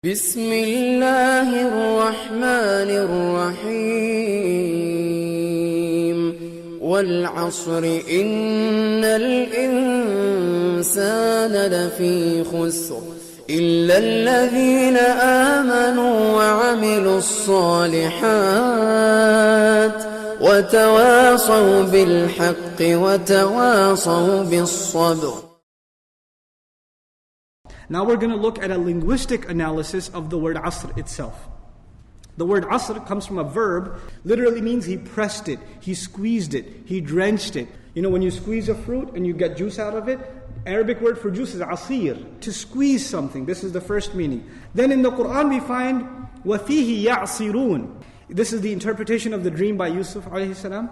بسم الله الرحمن الرحيم والعصر إن الإنسان لفي خسر إلا الذين آمنوا وعملوا الصالحات وتواصوا بالحق وتواصوا بالصبر. Now we're going to look at a linguistic analysis of the word asr itself. The word asr comes from a verb, literally means he pressed it, he squeezed it, he drenched it. You know when you squeeze a fruit and you get juice out of it? Arabic word for juice is asir, to squeeze something. This is the first meaning. Then in the Quran we find وَفِيهِ يَعْصِرُونَ. This is the interpretation of the dream by Yusuf alayhi salam.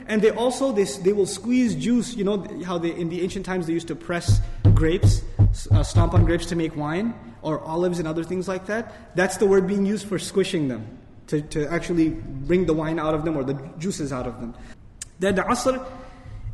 And they also, they will squeeze juice. You know how in the ancient times they used to press grapes, stomp on grapes to make wine, or olives and other things like that. That's the word being used for squishing them, to actually bring the wine out of them or the juices out of them. Then the asr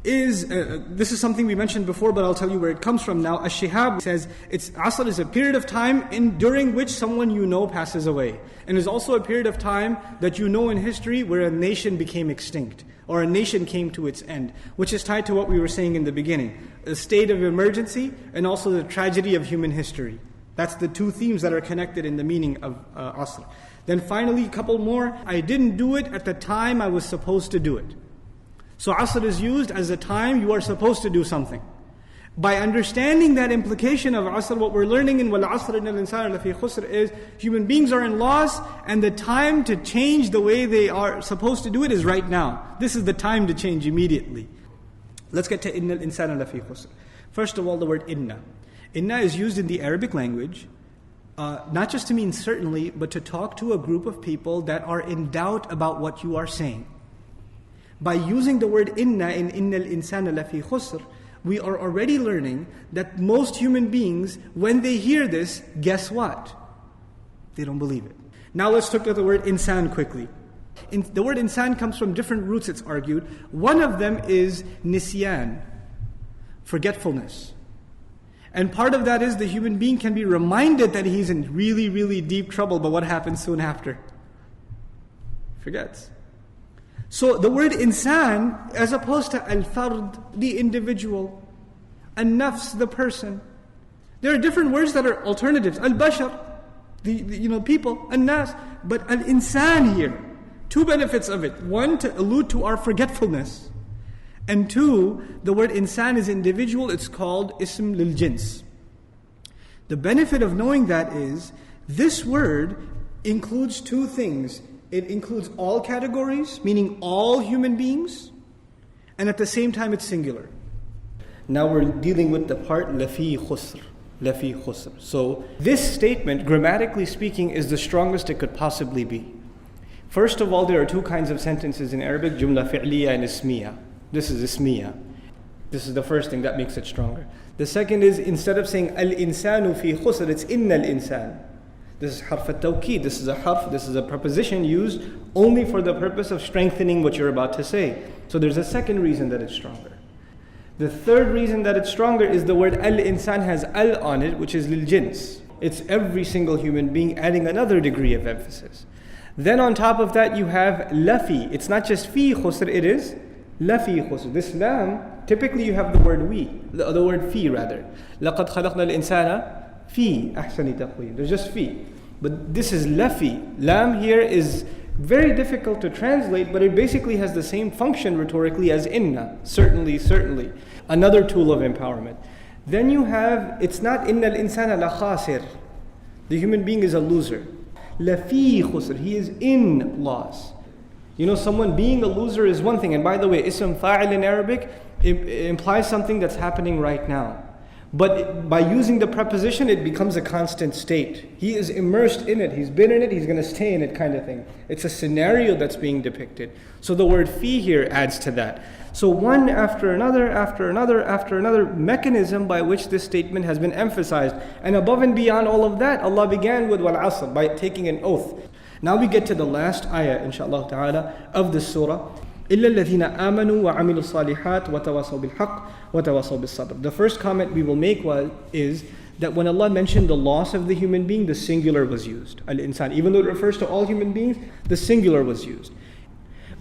is, this is something we mentioned before, but I'll tell you where it comes from now. Ash-Shihab says, asr is a period of time during which someone you know passes away. And is also a period of time that you know in history where a nation became extinct, or a nation came to its end, which is tied to what we were saying in the beginning. A state of emergency and also the tragedy of human history. That's the two themes that are connected in the meaning of asr. Then finally, a couple more. I didn't do it at the time I was supposed to do it. So asr is used as a time you are supposed to do something. By understanding that implication of asr, what we're learning in وَالْعَصْرِ إِنَّ الْإِنسَانَ لَفِي خُسْرٍ is human beings are in loss, and the time to change the way they are supposed to do it is right now. This is the time to change immediately. Let's get to إِنَّ الْإِنسَانَ لَفِي خُسْرٍ. First of all, the word inna. Inna is used in the Arabic language, not just to mean certainly, but to talk to a group of people that are in doubt about what you are saying. By using the word inna in إِنَّ الْإِنسَانَ لَفِي خُسْرٍ, we are already learning that most human beings, when they hear this, guess what? They don't believe it. Now let's look at the word insan quickly. The word insan comes from different roots, it's argued. One of them is nisyan, forgetfulness. And part of that is the human being can be reminded that he's in really, really deep trouble, but what happens soon after? Forgets. So the word insan, as opposed to al-fard, the individual, an-nafs, the person. There are different words that are alternatives. Al-bashar, the people, an-nas. But al-insan here, two benefits of it. One, to allude to our forgetfulness. And two, the word insan is individual, it's called ism lil-jins. The benefit of knowing that is, this word includes two things. It includes all categories, meaning all human beings, and at the same time it's singular. Now we're dealing with the part lafi khusr. Lafi khusr. So this statement, grammatically speaking, is the strongest it could possibly be. First of all, there are two kinds of sentences in Arabic, jumla fi'liya and ismiya. This is ismiya. This is the first thing that makes it stronger. The second is, instead of saying al-insanu fi khusr, it's inna al-insan. This is harf al-tawqid. This is a harf, this is a preposition used only for the purpose of strengthening what you're about to say. So there's a second reason that it's stronger. The third reason that it's stronger is the word al-insan has al on it, which is lil-jins. It's every single human being, adding another degree of emphasis. Then on top of that you have lafi. It's not just fi khusr, it is lafi khusr. This lam, typically you have the word we, the word fi rather. لَقَدْ خَلَقْنَا الْإِنسَانَ fi ahsani taqweem. There's just fi. But this is lafi. Lam here is very difficult to translate, but it basically has the same function rhetorically as inna. Certainly, certainly. Another tool of empowerment. Then you have, it's not inna al-insana la khasir. The human being is a loser. Lafi khusr. He is in loss. You know, someone being a loser is one thing. And by the way, ism fa'il in Arabic implies something that's happening right now. But by using the preposition, it becomes a constant state. He is immersed in it. He's been in it. He's going to stay in it, kind of thing. It's a scenario that's being depicted. So the word fi here adds to that. So one after another, after another, after another mechanism by which this statement has been emphasized. And above and beyond all of that, Allah began with wal-asr, by taking an oath. Now we get to the last ayah, inshaAllah ta'ala, of this surah. إِلَّا الَّذِينَ آمَنُوا وَعَمِلُوا الصَّالِحَاتِ وَتَوَاصَوْا بِالْحَقِّ وَتَوَاصَوْا بِالصَّبْرِ. The first comment we will make is that when Allah mentioned the loss of the human being, the singular was used. Al-insan. Even though it refers to all human beings, the singular was used.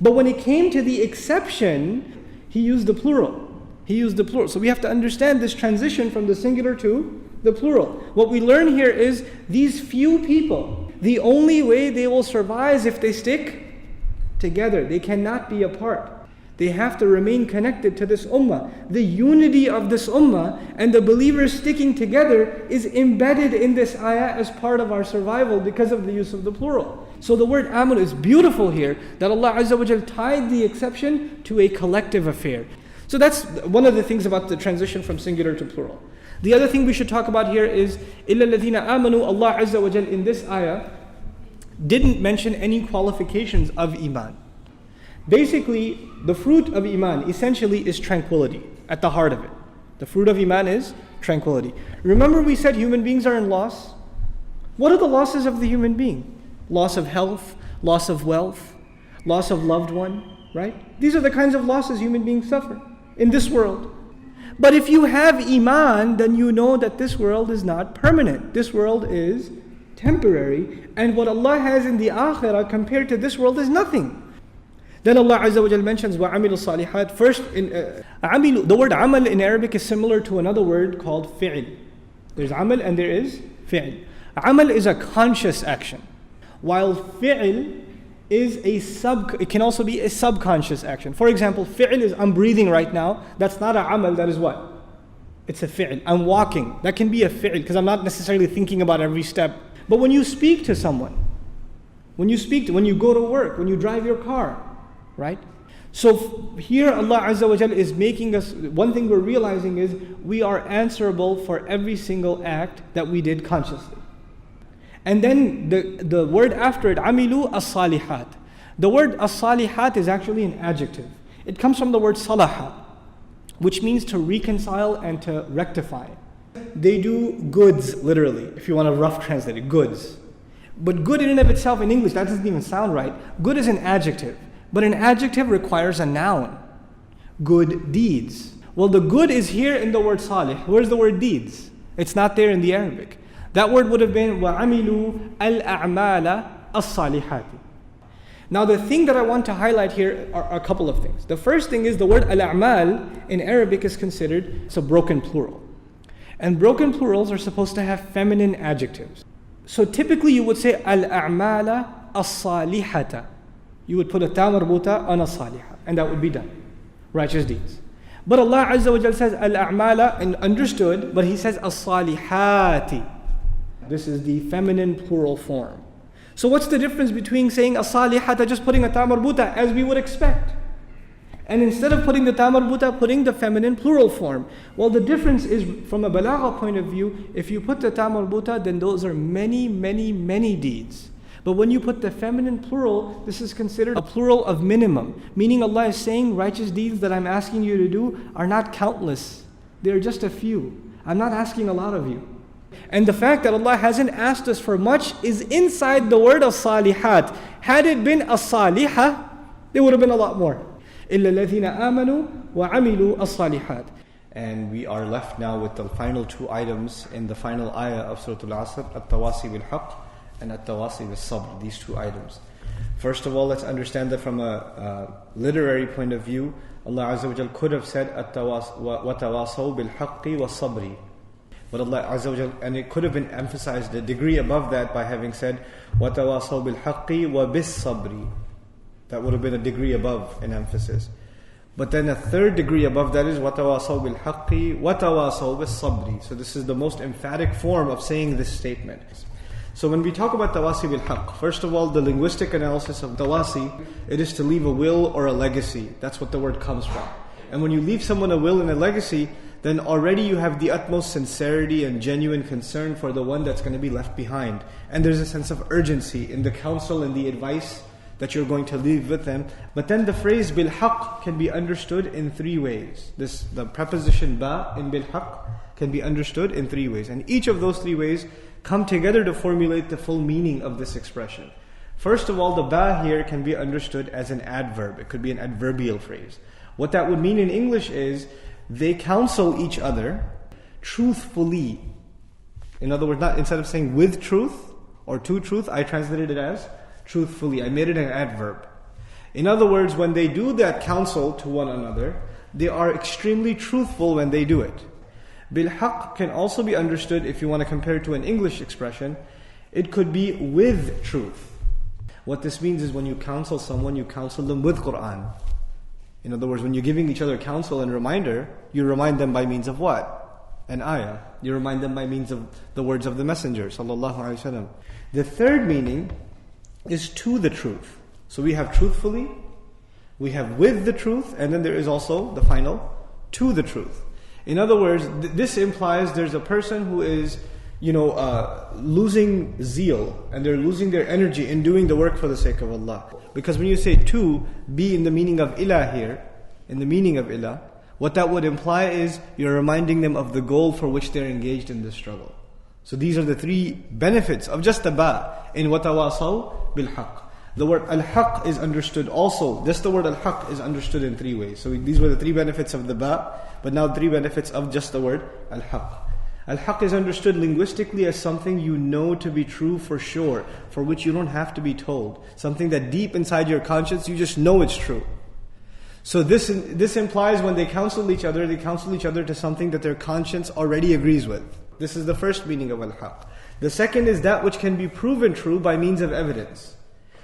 But when it came to the exception, He used the plural. He used the plural. So we have to understand this transition from the singular to the plural. What we learn here is these few people, the only way they will survive is if they stick together. They cannot be apart. They have to remain connected to this ummah. The unity of this ummah and the believers sticking together is embedded in this ayah as part of our survival because of the use of the plural. So the word amal is beautiful here, that Allah Azza wa Jal tied the exception to a collective affair. So that's one of the things about the transition from singular to plural. The other thing we should talk about here is إِلَّا الَّذِينَ آمَنُوا. Allah Azza wa Jal in this ayah didn't mention any qualifications of iman. Basically, the fruit of iman essentially is tranquility at the heart of it. The fruit of iman is tranquility. Remember we said human beings are in loss? What are the losses of the human being? Loss of health, loss of wealth, loss of loved one, right? These are the kinds of losses human beings suffer in this world. But if you have iman, then you know that this world is not permanent. This world is temporary. And what Allah has in the akhirah compared to this world is nothing. Then Allah Azza wa Jal mentions وَعَمِلُوا الصَّالِحَاتِ. First, the word amal in Arabic is similar to another word called fi'l. There's amal and there is fi'l. Amal is a conscious action, while fi'l is it can also be a subconscious action. For example, fi'l is I'm breathing right now. That's not a amal, that is what? It's a fi'l. I'm walking. That can be a fi'l because I'm not necessarily thinking about every step. But when you speak to someone, when you go to work, when you drive your car, right? So here Allah Azza wa Jal is making us, one thing we're realizing is we are answerable for every single act that we did consciously. And then the word after it, amilu as-salihat. The word as-salihat is actually an adjective. It comes from the word salaha, which means to reconcile and to rectify. They do goods, literally, if you want to rough translate it, goods. But good in and of itself in English, that doesn't even sound right. Good is an adjective. But an adjective requires a noun. Good deeds. Well, the good is here in the word salih. Where's the word deeds? It's not there in the Arabic. That word would have been وَعَمِلُوا الْأَعْمَالَ الصَّالِحَاتِ. Now the thing that I want to highlight here are a couple of things. The first thing is the word al-a'mal in Arabic is considered, it's a broken plural. And broken plurals are supposed to have feminine adjectives. So typically you would say al-a'mala as-salihata. You would put a ta marbuta on as-salihah, and that would be done. Righteous deeds. But Allah Azza wa Jal says al-a'mala, and understood, but He says as-salihati. This is the feminine plural form. So what's the difference between saying as-salihata, just putting a ta marbuta as we would expect, and instead of putting the ta marbuta, putting the feminine plural form? Well, the difference is from a balagha point of view, if you put the ta marbuta, then those are many, many, many deeds. But when you put the feminine plural, this is considered a plural of minimum. Meaning Allah is saying righteous deeds that I'm asking you to do are not countless. They're just a few. I'm not asking a lot of you. And the fact that Allah hasn't asked us for much is inside the word as-salihat. Had it been as-salihah, there would have been a lot more. إِلَّا الَّذِينَ آمَنُوا وَعَمِلُوا الصَّالِحَاتِ. And we are left now with the final two items in the final ayah of Surah Al-Asr, at-tawasi bil-haqq and at-tawasi bil-sabr, these two items. First of all, let's understand that from a literary point of view, Allah Azza wa Jal could have said وَتَوَاصَوْا بِالْحَقِّ وَالصَّبْرِ. But Allah Azza wa Jal, and it could have been emphasized a degree above that by having said وَتَوَاصَوْا بِالْحَقِّ وَبِالصَّبْرِ. That would have been a degree above in emphasis. But then a third degree above that is وَتَوَاصَوْا بِالْحَقِّ وَتَوَاصَوْا بِالصَّبْرِ. So this is the most emphatic form of saying this statement. So when we talk about tawasi bil haqq, first of all, the linguistic analysis of tawasi, it is to leave a will or a legacy. That's what the word comes from. And when you leave someone a will and a legacy, then already you have the utmost sincerity and genuine concern for the one that's going to be left behind. And there's a sense of urgency in the counsel and the advice that you're going to leave with them. But then the phrase bil haqq can be understood in three ways. The preposition ba in bil haqq can be understood in three ways. And each of those three ways come together to formulate the full meaning of this expression. First of all, the ba here can be understood as an adverb. It could be an adverbial phrase. What that would mean in English is, they counsel each other truthfully In other words, instead of saying with truth or to truth, I translated it as truthfully. I made it an adverb. In other words, when they do that counsel to one another, they are extremely truthful when they do it. Bil-haq can also be understood, if you want to compare it to an English expression, it could be with truth. What this means is when you counsel someone, you counsel them with Qur'an. In other words, when you're giving each other counsel and reminder, you remind them by means of what? An ayah. You remind them by means of the words of the Messenger sallallahu alaihi wasallam. The third meaning is to the truth. So we have truthfully, we have with the truth, and then there is also the final, to the truth. In other words, this implies there's a person who is, losing zeal, and they're losing their energy in doing the work for the sake of Allah. Because when you say to, be in the meaning of ilah here, in the meaning of ilah, what that would imply is you're reminding them of the goal for which they're engaged in this struggle. So these are the three benefits of just the ba in وَتَوَاصَوْا بِالْحَقِّ. The word al-haq is understood also. Just the word al-haq is understood in three ways. So these were the three benefits of the ba, but now three benefits of just the word al-haq. Al-haq is understood linguistically as something you know to be true for sure, for which you don't have to be told. Something that deep inside your conscience, you just know it's true. So this implies when they counsel each other to something that their conscience already agrees with. This is the first meaning of al-haq. The second is that which can be proven true by means of evidence.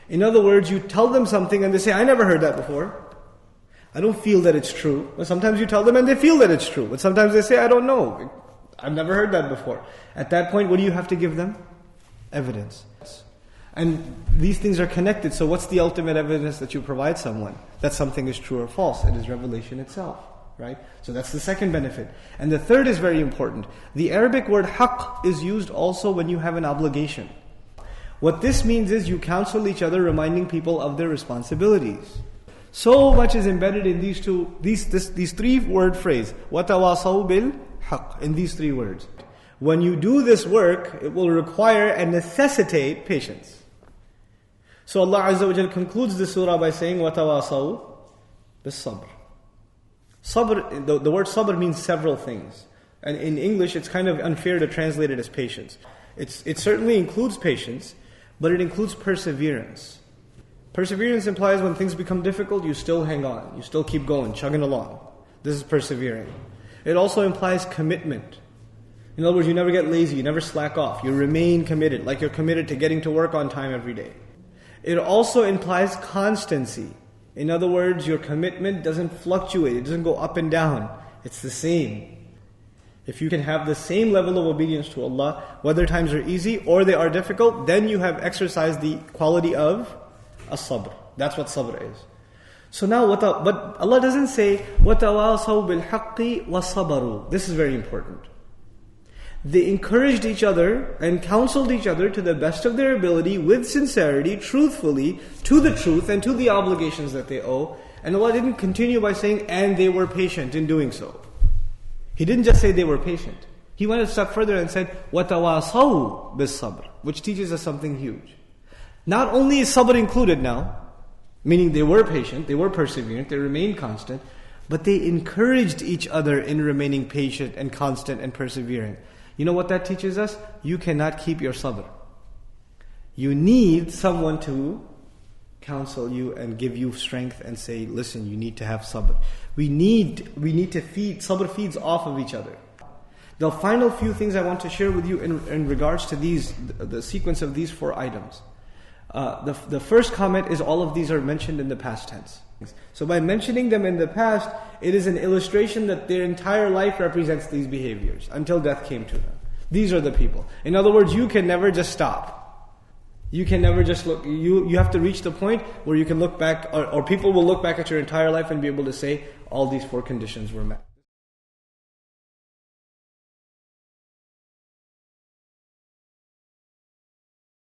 In other words, you tell them something and they say, I never heard that before. I don't feel that it's true. But sometimes you tell them and they feel that it's true. But sometimes they say, I don't know. I've never heard that before. At that point, what do you have to give them? Evidence. And these things are connected. So what's the ultimate evidence that you provide someone that something is true or false? It is revelation itself. Right? So that's the second benefit. And the third is very important. The Arabic word haqq is used also when you have an obligation. What this means is you counsel each other, reminding people of their responsibilities. So much is embedded in these three word phrase, وَتَوَاصَوْا بِالْحَقِّ, in these three words. When you do this work, it will require and necessitate patience. So Allah Azza wa Jal concludes the surah by saying, وَتَوَاصَوْا بِالصَّبْرِ. Sabr, the word sabr means several things. And in English, it's kind of unfair to translate it as patience. It certainly includes patience, but it includes perseverance. Perseverance implies when things become difficult, you still hang on. You still keep going, chugging along. This is persevering. It also implies commitment. In other words, you never get lazy, you never slack off. You remain committed, like you're committed to getting to work on time every day. It also implies constancy. In other words, your commitment doesn't fluctuate. It doesn't go up and down. It's the same. If you can have the same level of obedience to Allah, whether times are easy or they are difficult, then you have exercised the quality of as-sabr. That's what sabr is. So now, but Allah doesn't say, وَتَوَاصَوْا بِالْحَقِّ وَصَبَرُوا. This is very important. They encouraged each other and counseled each other to the best of their ability, with sincerity, truthfully, to the truth and to the obligations that they owe. And Allah didn't continue by saying, and they were patient in doing so. He didn't just say they were patient. He went a step further and said, وَتَوَاصَوْا بِالصَّبْرِ, which teaches us something huge. Not only is sabr included now, meaning they were patient, they were perseverant, they remained constant, but they encouraged each other in remaining patient and constant and persevering. You know what that teaches us? You cannot keep your sabr. You need someone to counsel you and give you strength and say, listen, you need to have sabr. We need to feed, sabr feeds off of each other. The final few things I want to share with you in regards to the sequence of these four items. The first comment is all of these are mentioned in the past tense. So by mentioning them in the past, it is an illustration that their entire life represents these behaviors until death came to them. These are the people. In other words, you can never just stop. You can never just look. You have to reach the point where you can look back, or people will look back at your entire life and be able to say all these four conditions were met.